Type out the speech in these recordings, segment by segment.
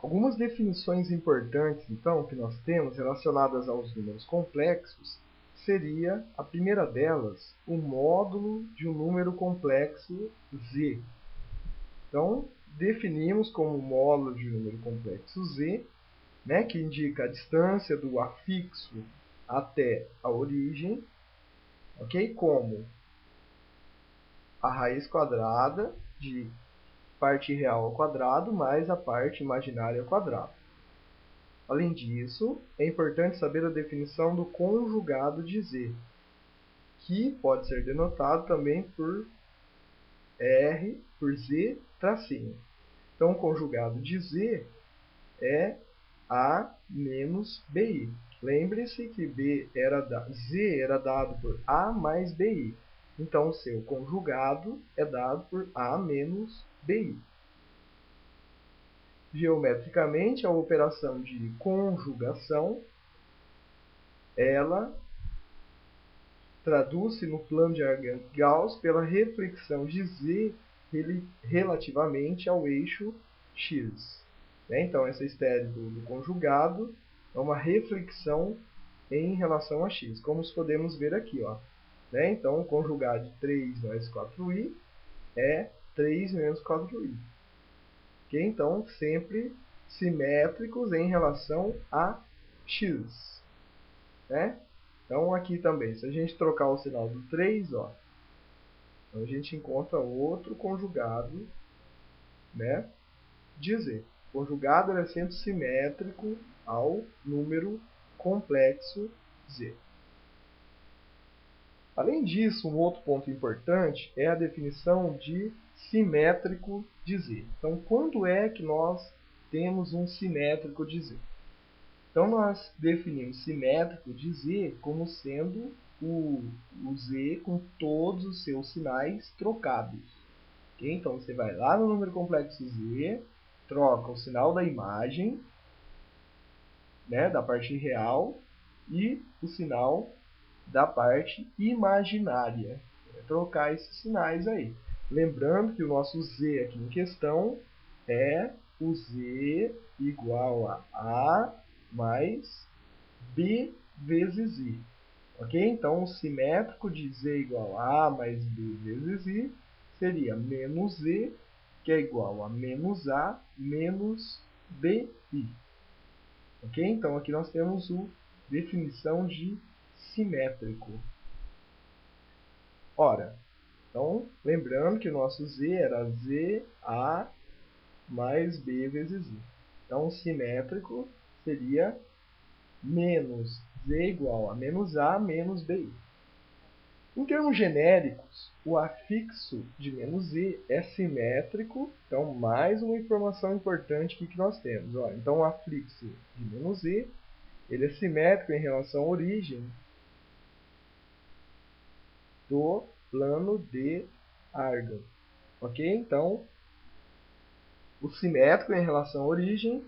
Algumas definições importantes, então, que nós temos relacionadas aos números complexos seria, a primeira delas, o módulo de um número complexo z. Então, definimos como módulo de um número complexo z, né, que indica a distância do afixo até a origem, ok? Como a raiz quadrada de parte real ao quadrado mais a parte imaginária ao quadrado. Além disso, é importante saber a definição do conjugado de z, que pode ser denotado também por R, por z, tracinho. Então, o conjugado de z é A menos BI. Lembre-se que Z era dado por A mais BI. Então, o seu conjugado é dado por A menos BI. Geometricamente, a operação de conjugação, ela traduz-se no plano de Argand-Gauss pela reflexão de Z relativamente ao eixo x. Então, essa estérea do conjugado é uma reflexão em relação a x, como podemos ver aqui. Então, o conjugado de 3 mais 4i é 3 menos 4i. Então, sempre simétricos em relação a x. Então, aqui também, se a gente trocar o sinal do 3, então a gente encontra outro conjugado, de z. O conjugado é sempre simétrico ao número complexo z. Além disso, um outro ponto importante é a definição de simétrico de z. Então, quando é que nós temos um simétrico de z? Então, nós definimos simétrico de z como sendo o z com todos os seus sinais trocados. Okay? Então, você vai lá no número complexo z, troca o sinal da imagem, da parte real, e o sinal da parte imaginária. Trocar esses sinais aí. Lembrando que o nosso z aqui em questão é o z igual a A mais B vezes I. Ok? Então, o simétrico de z igual a A mais B vezes I seria menos z, que é igual a menos A menos BI. Ok? Então, aqui nós temos a definição de simétrico. Ora, então, lembrando que o nosso z era ZA mais B vezes I. Então, o simétrico seria menos z igual a menos A menos BI. Em termos genéricos, o afixo de menos z é simétrico. Então, mais uma informação importante que nós temos. Então, o afixo de menos z ele é simétrico em relação à origem do plano de Argand. Ok? Então, o simétrico em relação à origem,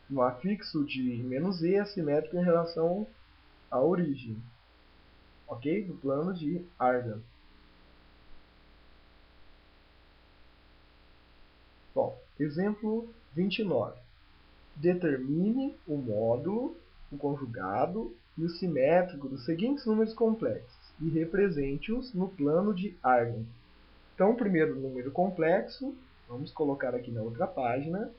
no afixo de menos z é simétrico em relação à origem, ok? Do plano de Argand. Bom, exemplo 29. Determine o módulo, o conjugado e o simétrico dos seguintes números complexos e represente-os no plano de Argand. Então, o primeiro número complexo, vamos colocar aqui na outra página.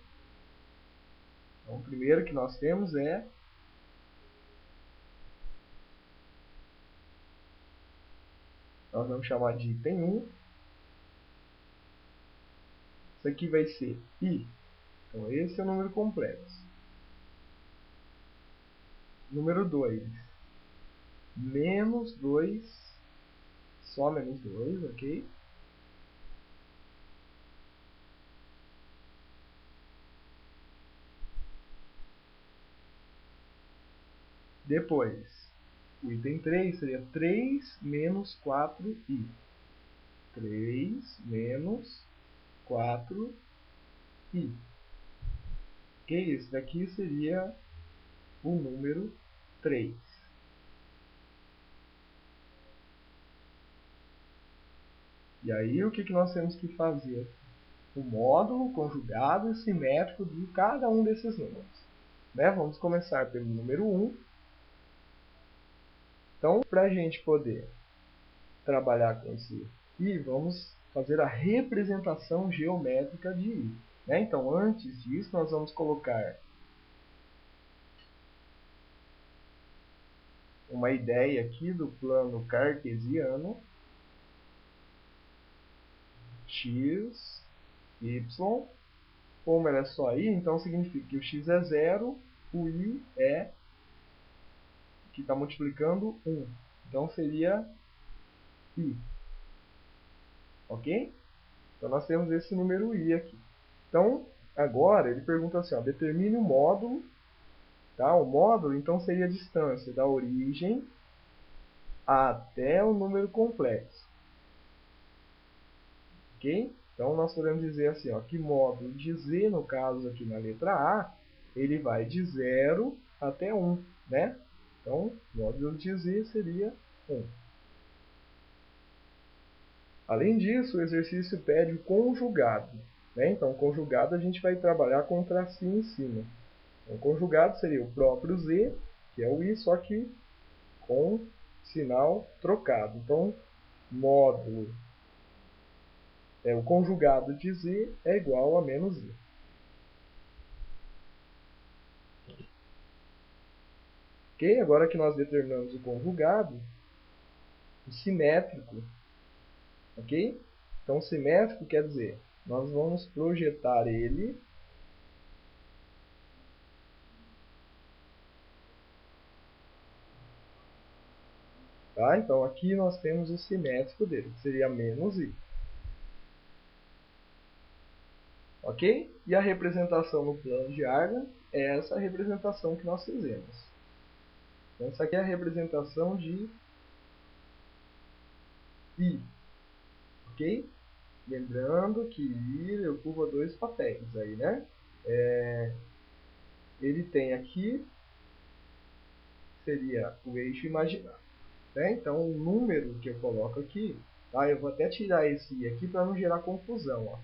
Então, o primeiro que nós temos nós vamos chamar de item 1. Isso aqui vai ser I. Então, esse é o número complexo. Número 2. Menos 2. Só menos 2, ok? Depois, o item 3 seria 3 menos 4i. 3 menos 4i. Ok? Esse daqui seria o número 3. E aí, o que nós temos que fazer? O módulo, conjugado e simétrico de cada um desses números. Né? Vamos começar pelo número 1. Então, para a gente poder trabalhar com esse i, vamos fazer a representação geométrica de i. Né? Então, antes disso, nós vamos colocar uma ideia aqui do plano cartesiano. X, y. Como ela é só i, então significa que o x é 0, o i é, que está multiplicando, 1. Então seria i. Ok? Então nós temos esse número i aqui. Então, agora ele pergunta assim, ó, determine o módulo. Tá? O módulo, então, seria a distância da origem até o número complexo. Ok? Então, nós podemos dizer assim, ó, que módulo de z, no caso aqui na letra A, ele vai de 0 até 1. Né? Então, módulo de z seria 1. Além disso, o exercício pede o conjugado. Né? Então, o conjugado a gente vai trabalhar com um tracinho em cima. Então, o conjugado seria o próprio z, que é o i, só que com sinal trocado. Então, módulo o conjugado de z é igual a menos i. Ok? Agora que nós determinamos o conjugado, o simétrico, ok? Então, simétrico quer dizer, nós vamos projetar ele tá? Então, aqui nós temos o simétrico dele, que seria menos i. Ok? E a representação no plano de Argand é essa representação que nós fizemos. Então, essa aqui é a representação de i. Ok? Lembrando que i ocupa dois papéis aí, né? Ele tem aqui, seria o eixo imaginário. Né? Então, o número que eu coloco aqui, tá? Eu vou até tirar esse i aqui para não gerar confusão. Ó.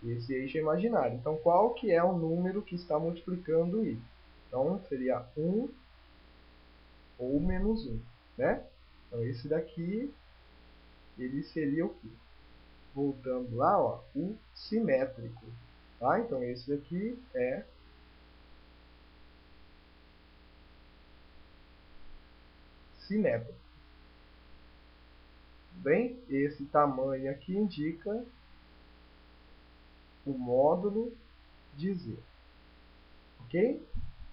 Esse eixo é imaginário. Então, qual que é o número que está multiplicando i? Então, seria 1 ou menos 1. Né? Então, esse daqui, ele seria o quê? Voltando lá, ó, o simétrico. Tá? Então, esse daqui é simétrico. Bem, esse tamanho aqui indica o módulo de z. Ok?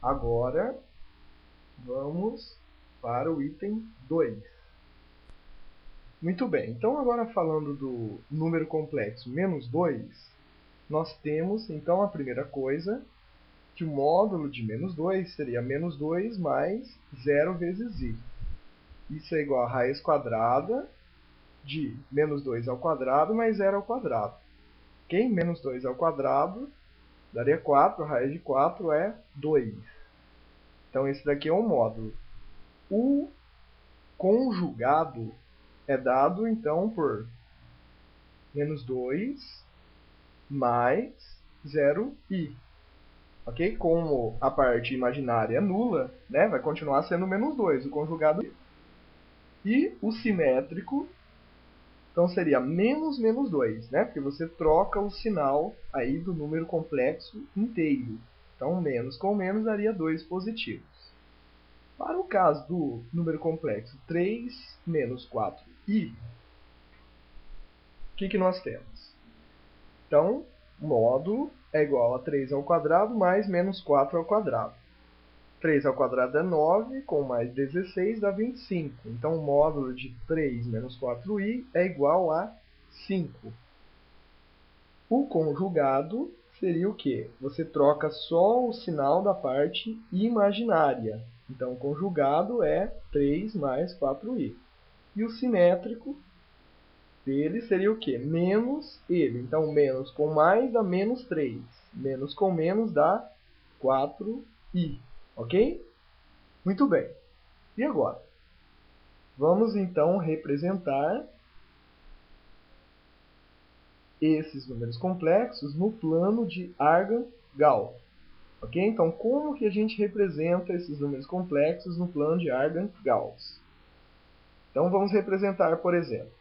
Agora, vamos para o item 2. Muito bem, então agora falando do número complexo menos 2, nós temos, então, a primeira coisa, que o módulo de menos 2 seria menos 2 mais 0 vezes i. Isso é igual a raiz quadrada de menos 2 ao quadrado mais 0 ao quadrado. Ok? Menos 2 ao quadrado daria 4, a raiz de 4 é 2. Então, esse daqui é um módulo. O conjugado é dado, então, por menos 2 mais 0i. Ok? Como a parte imaginária é nula, né, vai continuar sendo menos 2, o conjugado. E o simétrico, então, seria menos menos 2, né? Porque você troca o sinal aí do número complexo inteiro. Então, menos com menos daria 2 positivos. Para o caso do número complexo 3 menos 4i, o que nós temos? Então, módulo é igual a 3 ao quadrado mais menos 4 ao quadrado. 3 ao quadrado é 9, com mais 16 dá 25. Então, o módulo de 3 menos 4i é igual a 5. O conjugado seria o quê? Você troca só o sinal da parte imaginária. Então, o conjugado é 3 mais 4i. E o simétrico dele seria o quê? Menos ele. Então, menos com mais dá menos 3. Menos com menos dá 4i. Ok? Muito bem. E agora? Vamos, então, representar esses números complexos no plano de Argand-Gall. Ok? Então, como que a gente representa esses números complexos no plano de Argand-Gauss? Então, vamos representar, por exemplo,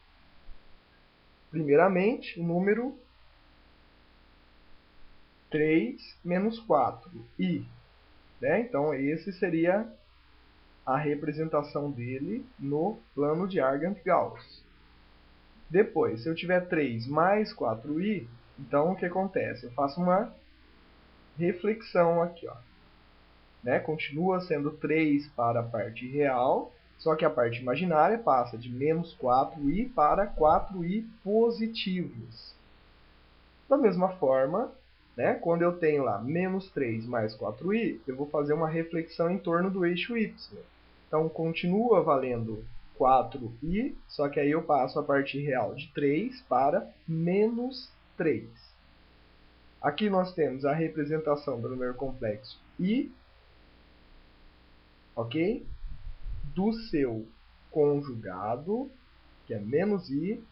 primeiramente, o número 3 menos 4, i. Né? Então, esse seria a representação dele no plano de Argand-Gauss. Depois, se eu tiver 3 mais 4i, então o que acontece? Eu faço uma reflexão aqui, ó. Né? Continua sendo 3 para a parte real, só que a parte imaginária passa de menos 4i para 4i positivos. Da mesma forma, né, quando eu tenho lá menos 3 mais 4i, eu vou fazer uma reflexão em torno do eixo y. Então, continua valendo 4i, só que aí eu passo a parte real de 3 para menos 3. Aqui nós temos a representação do número complexo i, ok? Do seu conjugado, que é menos i,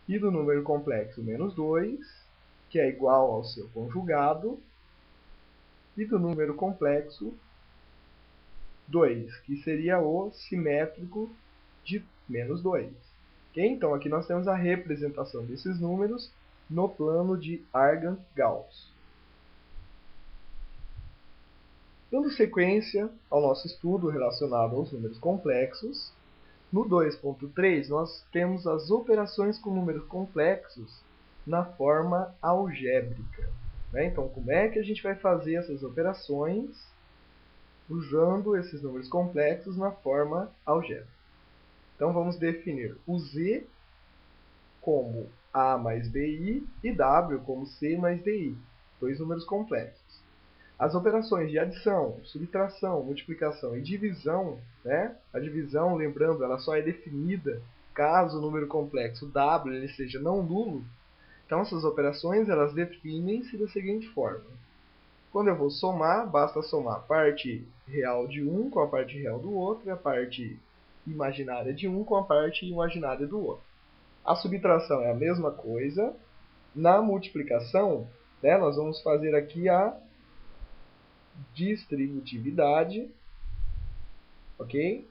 e do número complexo menos 2, que é igual ao seu conjugado, e do número complexo 2, que seria o simétrico de menos 2. Okay? Então, aqui nós temos a representação desses números no plano de Argand-Gauss. Dando sequência ao nosso estudo relacionado aos números complexos, no 2.3 nós temos as operações com números complexos na forma algébrica. Né? Então, como é que a gente vai fazer essas operações usando esses números complexos na forma algébrica? Então, vamos definir o z como a mais bi e w como c mais di, dois números complexos. As operações de adição, subtração, multiplicação e divisão, né? A divisão, lembrando, ela só é definida caso o número complexo w ele seja não nulo. Então, essas operações elas definem-se da seguinte forma. Quando eu vou somar, basta somar a parte real de um com a parte real do outro e a parte imaginária de um com a parte imaginária do outro. A subtração é a mesma coisa. Na multiplicação, né, nós vamos fazer aqui a distributividade, ok?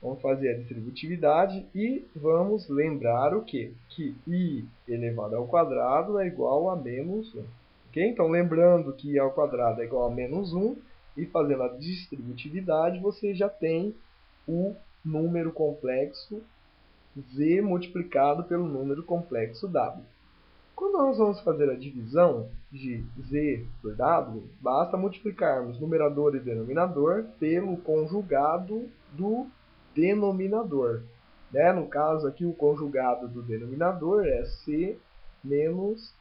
Vamos fazer a distributividade e vamos lembrar o quê? Que i elevado ao quadrado é igual a menos 1. Okay? Então, lembrando que i ao quadrado é igual a menos 1, e fazendo a distributividade, você já tem o número complexo z multiplicado pelo número complexo w. Quando nós vamos fazer a divisão de z por w, basta multiplicarmos numerador e denominador pelo conjugado do denominador. Né? No caso aqui, o conjugado do denominador é c menos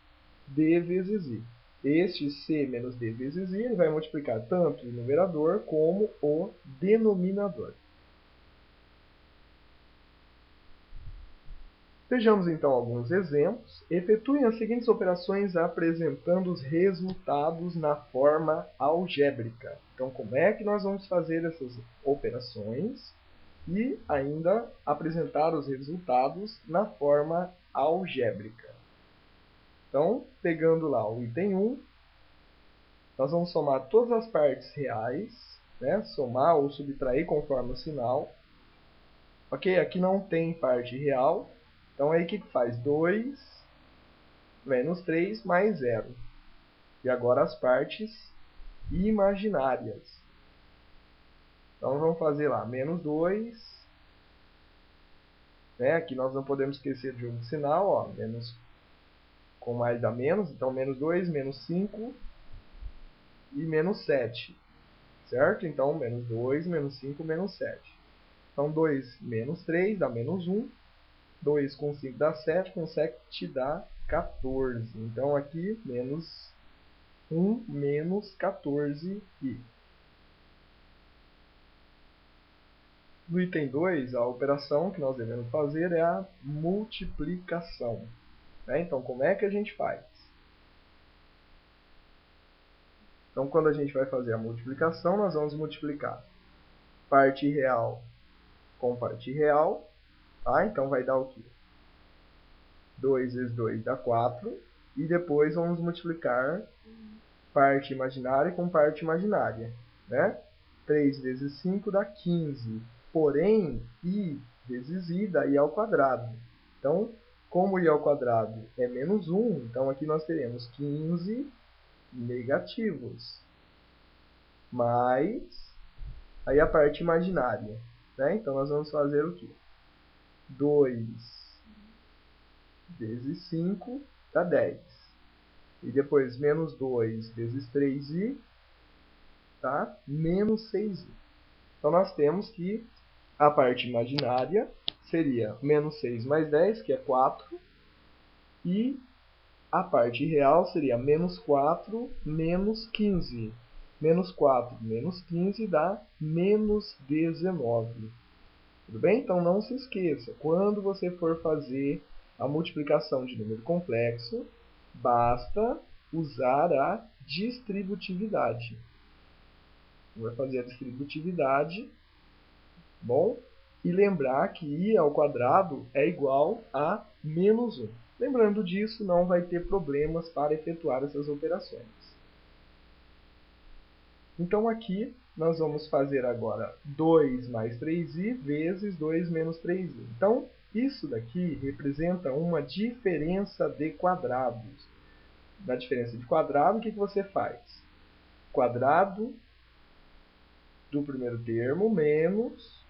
d vezes i. Este c menos d vezes i ele vai multiplicar tanto o numerador como o denominador. Vejamos então alguns exemplos. Efetuem as seguintes operações apresentando os resultados na forma algébrica. Então, como é que nós vamos fazer essas operações e ainda apresentar os resultados na forma algébrica? Então, pegando lá o item 1, nós vamos somar todas as partes reais, né? Somar ou subtrair conforme o sinal. Ok, aqui não tem parte real. Então, aí o que faz? 2 menos 3 mais 0. E agora as partes imaginárias. Então, vamos fazer lá, menos 2. Né? Aqui nós não podemos esquecer de um sinal, ó, menos com mais dá menos. Então, menos 2, menos 5 e menos 7. Certo? Então, menos 2, menos 5, menos 7. Então, 2 menos 3 dá menos 1. 2 com 5 dá 7, com 7 dá 14. Então, aqui, menos 1 menos 14i. No item 2, a operação que nós devemos fazer é a multiplicação. Né? Então, como é que a gente faz? Então, quando a gente vai fazer a multiplicação, nós vamos multiplicar parte real com parte real. Tá? Então, vai dar o quê? 2 vezes 2 dá 4. E depois vamos multiplicar parte imaginária com parte imaginária, né? 3 vezes 5 dá 15. Porém, i vezes i dá i ao quadrado. Então, como i ao quadrado é menos 1, então aqui nós teremos 15 negativos. Mais, aí a parte imaginária, né? Então, nós vamos fazer o quê? 2 vezes 5 dá 10. E depois, menos 2 vezes 3i, tá? Menos 6i. Então, nós temos que a parte imaginária seria menos 6 mais 10, que é 4. E a parte real seria menos 4 menos 15. Menos 4 menos 15 dá menos 19. Tudo bem? Então, não se esqueça, quando você for fazer a multiplicação de número complexo, basta usar a distributividade. Vai fazer a distributividade, bom? E lembrar que i ao quadrado é igual a menos 1. Lembrando disso, não vai ter problemas para efetuar essas operações. Então, aqui, nós vamos fazer agora 2 mais 3i vezes 2 menos 3i. Então, isso daqui representa uma diferença de quadrados. Na diferença de quadrado, o que você faz? Quadrado do primeiro termo menos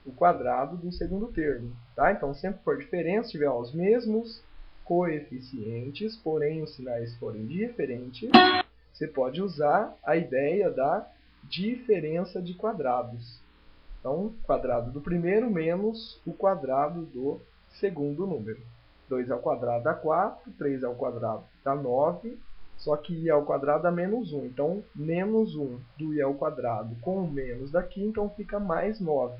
o quadrado do segundo termo. Tá? Então, sempre que for diferença, se tiver os mesmos coeficientes, porém os sinais forem diferentes, você pode usar a ideia da diferença de quadrados. Então, quadrado do primeiro menos o quadrado do segundo número. 2 ao quadrado dá 4, 3 ao quadrado dá 9, só que i ao quadrado dá menos 1. Então, menos 1 do i ao quadrado com o menos daqui, então fica mais 9.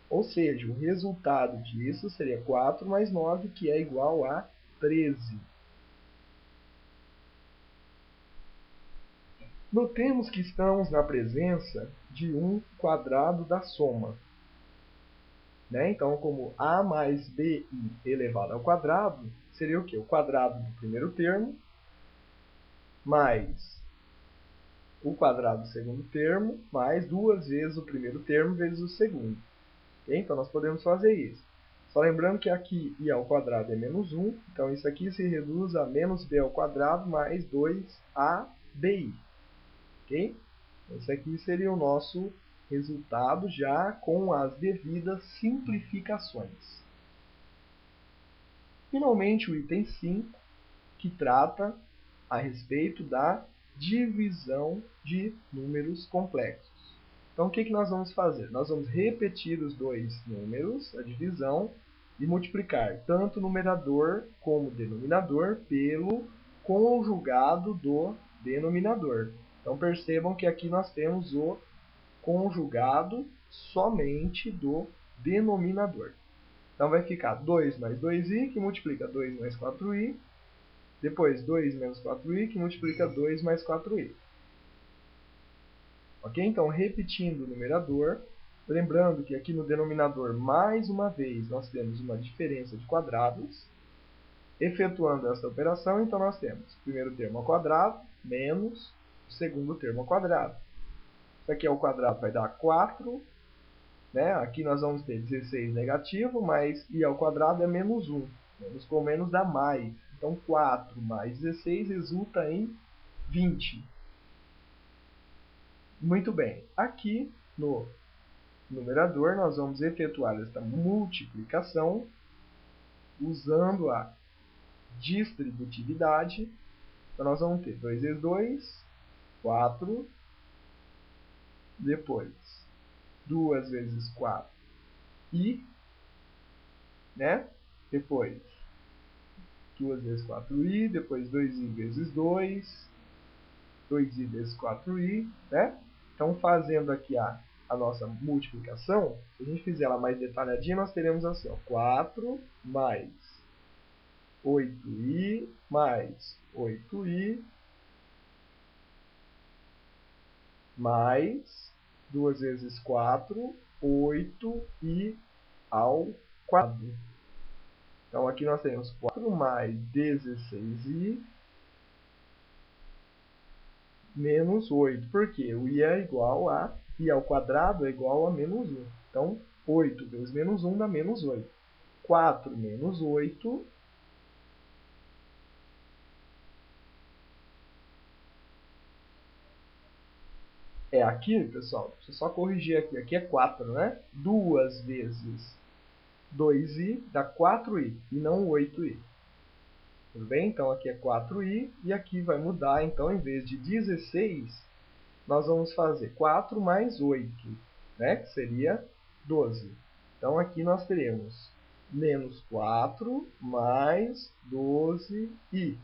Ou seja, o resultado disso seria 4 mais 9, que é igual a 13. Notemos que estamos na presença de um quadrado da soma. Né? Então, como a mais bi elevado ao quadrado, seria o quê? O quadrado do primeiro termo, mais o quadrado do segundo termo, mais 2 vezes o primeiro termo vezes o segundo. Okay? Então, nós podemos fazer isso. Só lembrando que aqui i ao quadrado é menos 1, então isso aqui se reduz a menos b ao quadrado mais 2abi. Okay? Esse aqui seria o nosso resultado já com as devidas simplificações. Finalmente, o item 5, que trata a respeito da divisão de números complexos. Então, o que nós vamos fazer? Nós vamos repetir os dois números, a divisão, e multiplicar tanto o numerador como o denominador pelo conjugado do denominador. Então, percebam que aqui nós temos o conjugado somente do denominador. Então, vai ficar 2 mais 2i, que multiplica 2 mais 4i. Depois, 2 menos 4i, que multiplica 2 mais 4i. Ok? Então, repetindo o numerador, lembrando que aqui no denominador, mais uma vez, nós temos uma diferença de quadrados. Efetuando essa operação, então nós temos o primeiro termo ao quadrado, menos o segundo termo ao quadrado. Isso aqui ao quadrado vai dar 4. Né? Aqui nós vamos ter 16 negativo, mas i ao quadrado é menos 1. Menos com menos dá mais. Então, 4 mais 16 resulta em 20. Muito bem. Aqui no numerador, nós vamos efetuar esta multiplicação usando a distributividade. Então, nós vamos ter 2 vezes 2, 4. Depois, 2 vezes 4, i. Né? Depois, 2 vezes 4i. Depois, 2i vezes 2. 2i vezes 4i. Né? Então, fazendo aqui a nossa multiplicação, se a gente fizer ela mais detalhadinha, nós teremos assim, ó, 4 mais 8i mais 8i mais 2 vezes 4, 8i ao quadrado. Então, aqui nós temos 4 mais 16i menos 8. Por quê? O i é igual a i ao quadrado é igual a menos 1. Então, 8 vezes menos 1 dá menos 8. 4 menos 8 é aqui, pessoal. Deixa eu só corrigir aqui. Aqui é 4, né? 2 vezes 2i dá 4i e não 8i. Tudo bem? Então aqui é 4i e aqui vai mudar. Então, em vez de 16, nós vamos fazer 4 mais 8, né? Que seria 12. Então aqui nós teremos menos 4 mais 12i.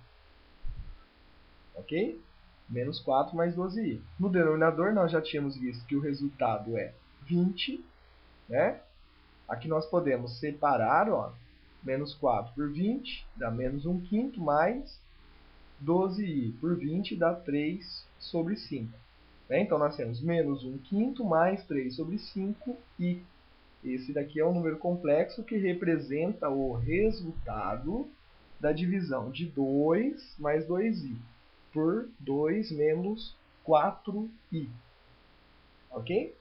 Ok? Menos 4 mais 12i. No denominador, nós já tínhamos visto que o resultado é 20, né? Aqui nós podemos separar, ó, menos 4 por 20, dá menos 1 quinto, mais 12i por 20 dá 3 sobre 5. Né? Então, nós temos menos 1 quinto mais 3 sobre 5i. Esse daqui é um número complexo que representa o resultado da divisão de 2 mais 2i por 2 menos 4i. Ok?